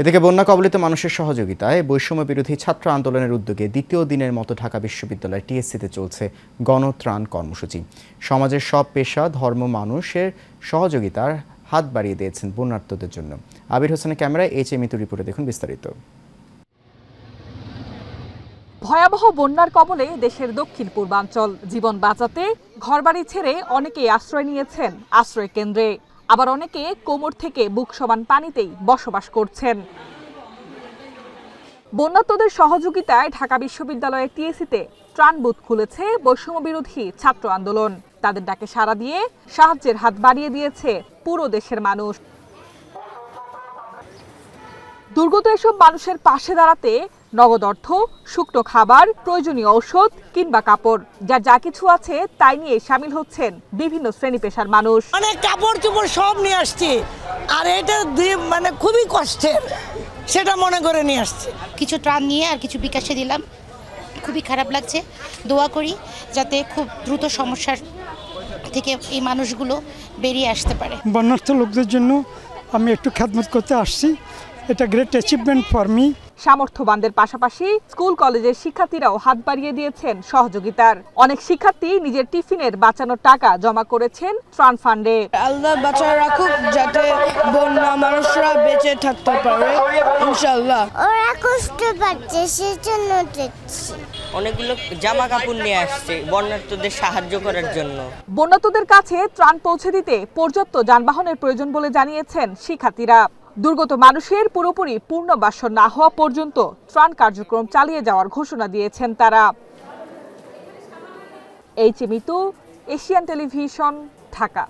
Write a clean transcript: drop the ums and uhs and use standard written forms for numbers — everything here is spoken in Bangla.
এদিকে বন্যা কবলিত মানুষের সহযোগিতায় বৈষম্য বিরোধী ছাত্র আন্দোলনের উদ্যোগে দ্বিতীয় দিনের মতো ঢাকা বিশ্ববিদ্যালয় টিএসসিতে চলছে গণত্রাণ কর্মসূচি। সমাজের সব পেশা ধর্ম মানুষের সহযোগিতার হাত বাড়িয়ে দিয়েছেন বন্যার্তদের জন্য। আবির হোসেনের ক্যামেরায় এইচ এ মিতু রিপোর্টে দেখুন বিস্তারিত। ভয়াবহ বন্যার কবলে দেশের দক্ষিণ পূর্বাঞ্চল। জীবন বাঁচাতে ঘরবাড়ি ছেড়ে অনেকেই আশ্রয় নিয়েছেন আশ্রয় কেন্দ্রে, আবার অনেকে কোমর থেকে বুক সমান পানিতেই বসবাস করছেন। বন্যার্তদের সহযোগিতায় ঢাকা বিশ্ববিদ্যালয়ের টিএসসিতে ত্রাণ বুথ খুলেছে বৈষম্য বিরোধী ছাত্র আন্দোলন। তাদের ডাকে সাড়া দিয়ে সাহায্যের হাত বাড়িয়ে দিয়েছে পুরো দেশের মানুষ। দুর্গত এসব মানুষের পাশে দাঁড়াতে নগদ অর্থ, শুকনো খাবার, প্রয়োজনীয় ঔষধ কিংবা কাপড়, যা কিছু আছে তাই নিয়ে সামিল হচ্ছেন বিভিন্ন শ্রেণী পেশার মানুষ। অনেক কাপড় চোপড় সব নিয়ে আসছি, আর এটা মানে খুবই কষ্টের, সেটা মনে করে নিয়ে আসছি। কিছু ত্রাণ নিয়ে আর কিছু বিকাশে দিলাম, খুবই খারাপ লাগছে। দোয়া করি যাতে খুব দ্রুত সমস্যার থেকে এই মানুষগুলো বেরিয়ে আসতে পারে। বন্যার্থ লোকদের জন্য আমি একটু খেদমত করতে আসছি, এটা গ্রেট অ্যাচিভমেন্ট ফর মি। সামর্থ্যবানদের পাশাপাশি স্কুল কলেজের শিক্ষার্থীরাও হাত বাড়িয়ে দিয়েছেন সহযোগিতার। অনেক শিক্ষার্থী নিজের টিফিনের বাঁচানো টাকা জমা করেছেন ত্রাণ ফান্ডে। আল্লাহ বাঁচায় রাখুক যাতে বন্যা মানুষরা বেঁচে থাকতে পারে ইনশাআল্লাহ। ওরা কষ্ট পাচ্ছে সেজন্য দিচ্ছি। অনেকগুলো জামা কাপড় নিয়ে আসছে বন্যার্তদের সাহায্য করার জন্য। বন্যার্তদের কাছে ত্রাণ পৌঁছে দিতে পর্যাপ্ত যানবাহনের প্রয়োজন বলে জানিয়েছেন শিক্ষার্থীরা। দুর্গত মানুষের পুরোপুরি পুনর্বাসন না হওয়া পর্যন্ত ত্রাণ কার্যক্রম চালিয়ে যাওয়ার ঘোষণা দিয়েছেন তারা। H A Mitu, Asian television, Dhaka.